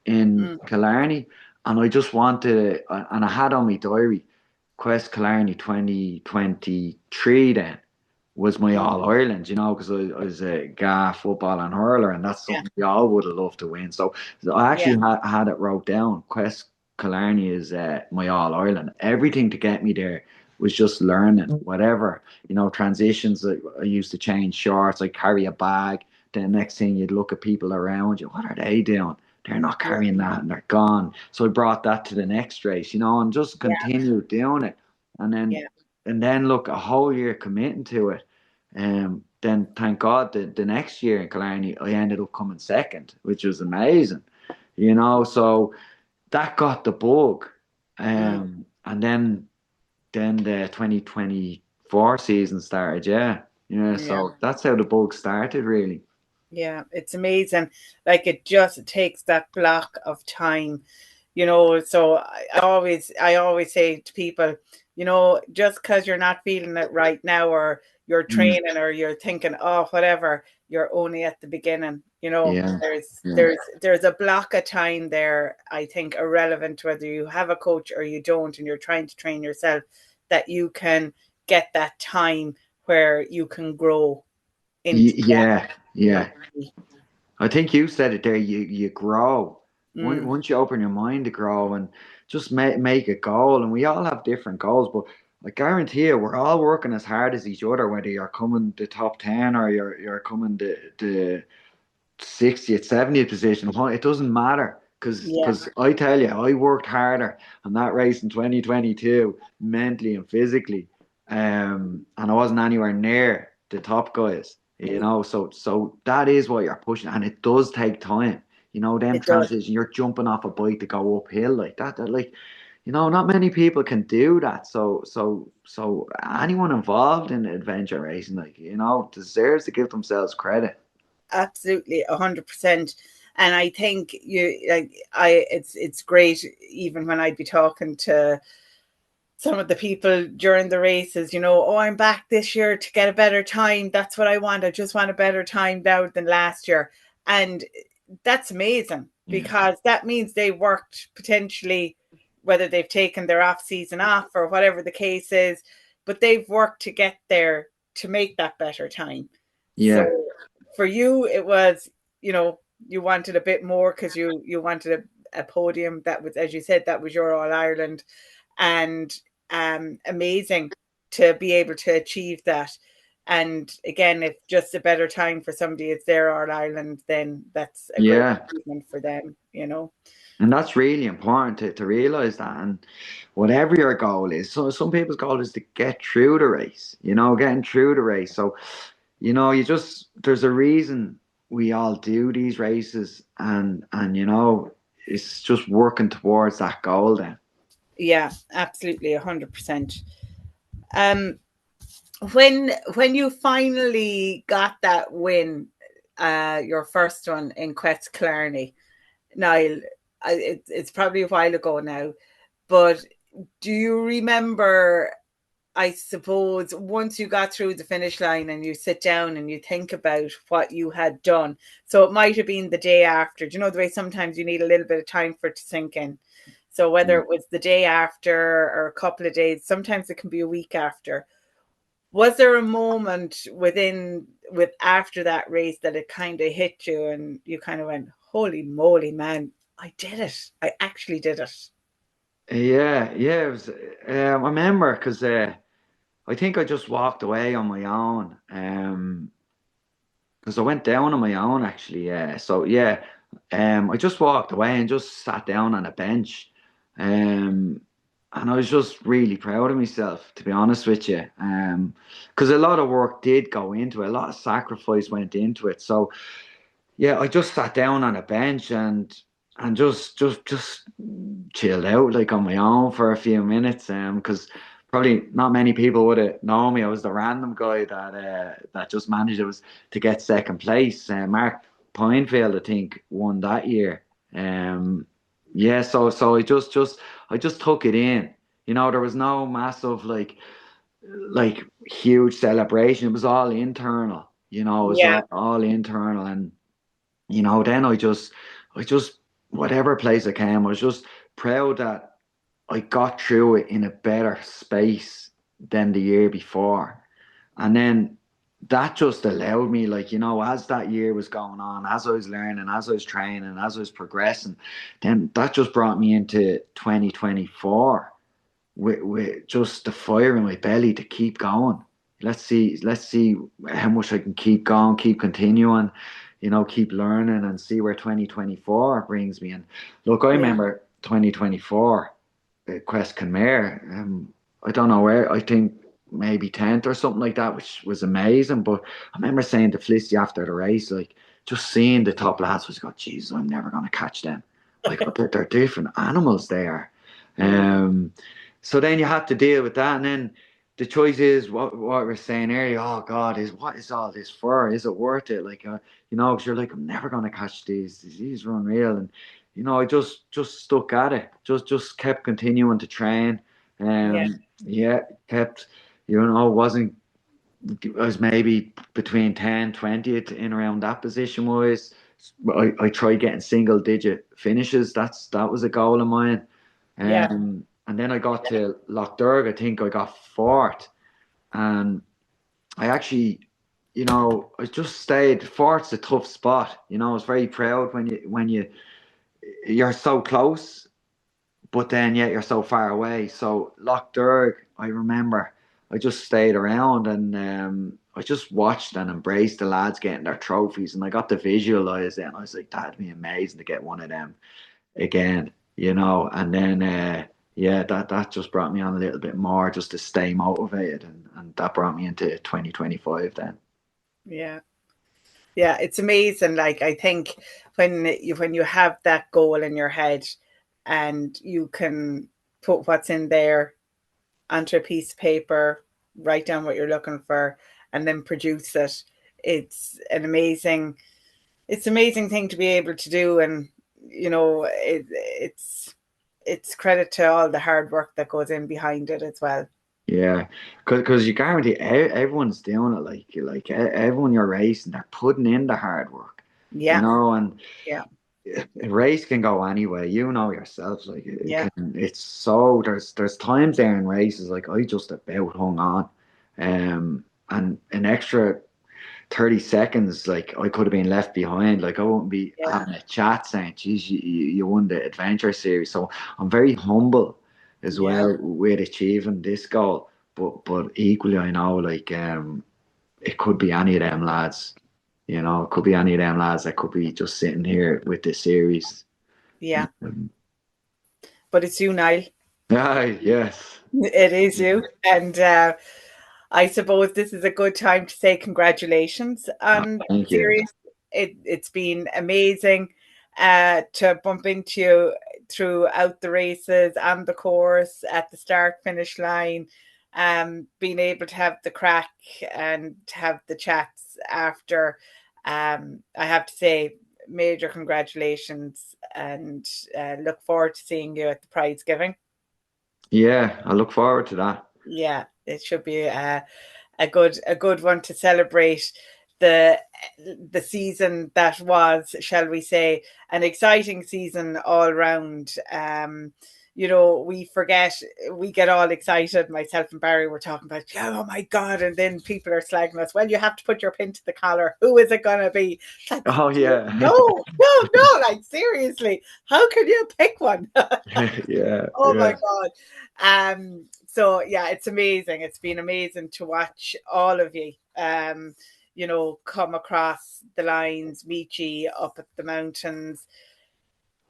in Mm. Killarney, and I just wanted, and I had on my diary, Quest Killarney 2023 then was my Mm. All Ireland, you know, because I was a GA football and hurler, and that's Yeah. something we all would have loved to win. So I Yeah. actually had it wrote down. Quest Killarney is my All Ireland. Everything to get me there was just learning, whatever, you know, transitions. I used to change shorts, I carry a bag. Then next thing you'd look at people around you, what are they doing? They're not Yeah. carrying that and they're gone. So I brought that to the next race, you know, and just Yeah. continued doing it. And then Yeah. look, a whole year committing to it. Then thank God the next year in Killarney I ended up coming second, which was amazing. You know, so that got the bug. Mm. And then the 2024 season started, yeah. Yeah, Yeah. so that's how the bug started really. Yeah. It's amazing. Like it just takes that block of time, you know. So I always say to people, you know, just because you're not feeling it right now, or you're Mm, training, or you're thinking, oh, whatever, you're only at the beginning. You know, yeah, there's yeah. there's there's a block of time there, I think, irrelevant to whether you have a coach or you don't, and you're trying to train yourself, that you can get that time where you can grow into that, Yeah, you know. yeah. I think you said it there. You grow Mm, once you open your mind to grow and just make a goal. And we all have different goals, but I guarantee you, we're all working as hard as each other. Whether you're coming the top 10 or you're coming the 60th, 70th position, it doesn't matter. yeah. Because I tell you, I worked harder on that race in 2022, mentally and physically, and I wasn't anywhere near the top guys. You know, so that is what you're pushing, and it does take time. You know, them It does. transition, you're jumping off a bike to go uphill like that. Like, you know, not many people can do that. So anyone involved in adventure racing, like, you know, deserves to give themselves credit. Absolutely, 100%. And I think it's great, even when I'd be talking to some of the people during the races, you know, oh, I'm back this year to get a better time. That's what I want. I just want a better time now than last year. And that's amazing, Yeah. because that means they worked potentially, whether they've taken their off season off or whatever the case is, but they've worked to get there to make that better time. So Yeah. for you, it was, you know, you wanted a bit more because you wanted a podium. That was, as you said, that was your All Ireland, and amazing to be able to achieve that. And again, if just a better time for somebody, it's their All Ireland, then that's a great Yeah. achievement for them, you know. And that's really important to realize that. And whatever your goal is, so some people's goal is to get through the race, you know, getting through the race. So, you know, there's a reason we all do these races, and you know, it's just working towards that goal then. Yeah, absolutely, 100%. Um, when you finally got that win, your first one in Quest Killarney, Niall, it's probably a while ago now, but do you remember, I suppose, once you got through the finish line and you sit down and you think about what you had done? So it might have been the day after. Do you know the way sometimes you need a little bit of time for it to sink in? So whether Yeah. it was the day after or a couple of days, sometimes it can be a week after. Was there a moment with after that race that it kind of hit you and you kind of went, holy moly, man, I did it. I actually did it. Yeah, yeah. It was. I remember because I think I just walked away on my own. Because I went down on my own actually. Yeah. So yeah, I just walked away and just sat down on a bench. Um, and I was just really proud of myself, to be honest with you. Because a lot of work did go into it, a lot of sacrifice went into it. So yeah, I just sat down on a bench and and just chilled out like on my own for a few minutes, because probably not many people would have known me. I was the random guy that just managed it was to get second place. Mark Pinefield, I think, won that year. Um, yeah, so I just took it in. There was no massive like huge celebration. It was all internal. It was Yeah, all internal, and then I just, whatever place I came, I was just proud that I got through it in a better space than the year before. And then that just allowed me, like, as that year was going on, as I was learning, as I was training, as I was progressing, then that just brought me into 2024 with just the fire in my belly to keep going. Let's see how much I can keep going, keep continuing, keep learning and see where 2024 brings me. And look, I yeah, remember 2024 at Quest Kenmare. I don't know where, I think maybe 10th or something like that, which was amazing. But I remember saying to Felicity after the race, like, just seeing the top lads was going, Jesus, I'm never going to catch them. Like, but they're different animals there. mm, Um, so then you have to deal with that, and then the choice is what we were saying earlier. Oh God, what is all this for? Is it worth it? Like, because you're like, I'm never gonna catch these. These are unreal, and I just stuck at it. Just kept continuing to train. yeah, Yeah, kept. Wasn't. I was maybe between 10, 20th in around that position wise. I tried getting single digit finishes. That was a goal of mine. yeah, And then I got to Loughdurg. I think I got fourth, and I actually, I just stayed. Fourth's a tough spot. I was very proud when you're so close, but then yet you're so far away. So Loughdurg, I remember, I just stayed around, and I just watched and embraced the lads getting their trophies, and I got to visualize it, and I was like, that'd be amazing to get one of them again, and then yeah, that just brought me on a little bit more just to stay motivated, and that brought me into 2025 then. yeah. Yeah, it's amazing. Like, I think when you have that goal in your head and you can put what's in there onto a piece of paper, write down what you're looking for, and then produce it. It's an amazing thing to be able to do, and it's credit to all the hard work that goes in behind it as well. Yeah, because you guarantee everyone's doing it, everyone you're racing, they're putting in the hard work, Yeah, and yeah, a race can go anyway. You know yourself, like it yeah, can. It's so there's times there in races like I just about hung on, and an extra 30 seconds, like I could have been left behind. Like I wouldn't be yeah, having a chat saying, geez, you won the adventure series. So I'm very humble as yeah, well with achieving this goal. But equally I know like it could be any of them lads. It could be any of them lads that could be just sitting here with this series. yeah. Um, But it's you, Niall. yes. It is you. And I suppose this is a good time to say congratulations Oh, on the thank you. series. It's been amazing to bump into you throughout the races and the course at the start finish line, being able to have the crack and have the chats after. I have to say, major congratulations, and look forward to seeing you at the prize giving. Yeah, I look forward to that. Yeah, it should be a good one to celebrate the the season that was, shall we say, an exciting season all round. We get all excited. Myself and Barry were talking about, oh my God, and then people are slagging us. Well, you have to put your pin to the collar. Who is it going to be? It's like, Oh yeah. no, no, no! Like, seriously, how can you pick one? Yeah, Oh my yeah. God. So yeah, it's amazing. It's been amazing to watch all of you come across the lines, meet you up at the mountains,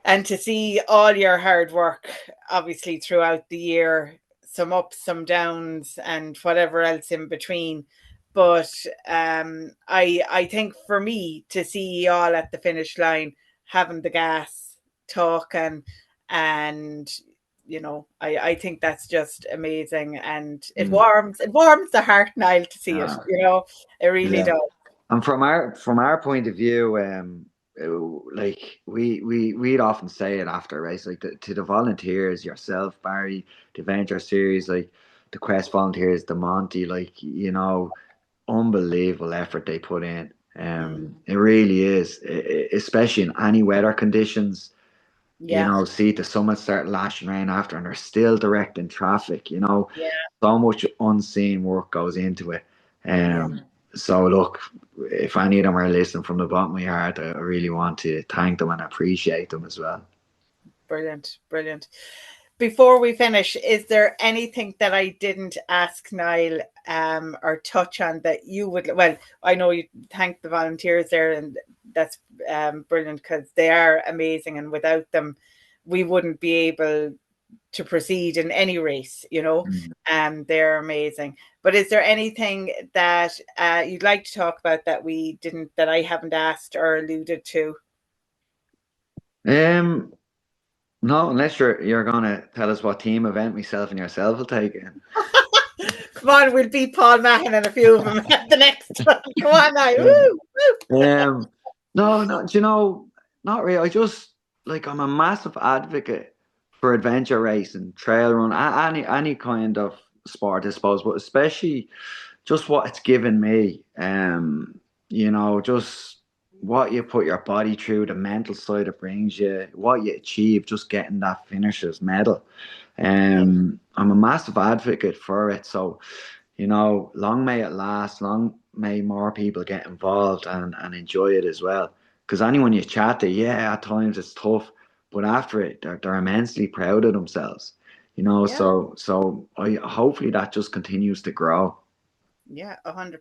and to see all your hard work, obviously throughout the year, some ups, some downs, and whatever else in between. But I think for me to see you all at the finish line, having the gas, talking, and you know, I think that's just amazing, and it warms the heart, Niall, to see it. You know, it really Yeah. does. And from our point of view, like we'd often say it after a race, like to the volunteers, yourself, Barry, the Venture Series, like the Quest volunteers, the Monty, like you know, unbelievable effort they put in. It really is, especially in any weather conditions. You Yeah, know, see the summit start lashing rain after, and they're still directing traffic. You know, yeah, so much unseen work goes into it. yeah. So look, if any of them are listening from the bottom of my heart, I really want to thank them and appreciate them as well. Brilliant, brilliant. Before we finish, is there anything that I didn't ask Niall or touch on that you would? Well, I know you thank the volunteers there, and that's brilliant because they are amazing, and without them, we wouldn't be able to proceed in any race. You know, they're amazing. But is there anything that you'd like to talk about that we didn't, that I haven't asked or alluded to? Um, no, unless you're gonna tell us what team event myself and yourself will take in. Come on, we'll beat Paul Mahon and a few of them at the next one. Come on now. Woo, woo. No, do you know, not really. I just like I'm a massive advocate for adventure racing, trail run, any kind of sport, I suppose, but especially just what it's given me. You know, just what you put your body through, the mental side it brings you, what you achieve, just getting that finisher's medal. Yeah, I'm a massive advocate for it. So, you know, long may it last, long may more people get involved and enjoy it as well. Because anyone you chat to, yeah, at times it's tough, but after it, they're immensely proud of themselves. You know, yeah, so I hopefully that just continues to grow. yeah, 100%,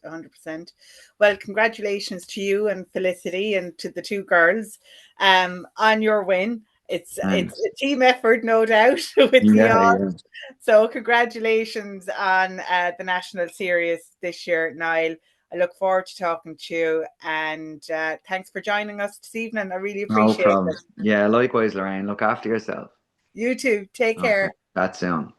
100%. Well, congratulations to you and Felicity and to the two girls on your win. It's Thanks. a team effort, no doubt, with you Yeah, all. yeah. So congratulations on the national series this year, Niall. I look forward to talking to you, and thanks for joining us this evening. I really No appreciate problem. it. Yeah, likewise, Lorraine. Look after yourself. You too. Take Okay, care. that's soon.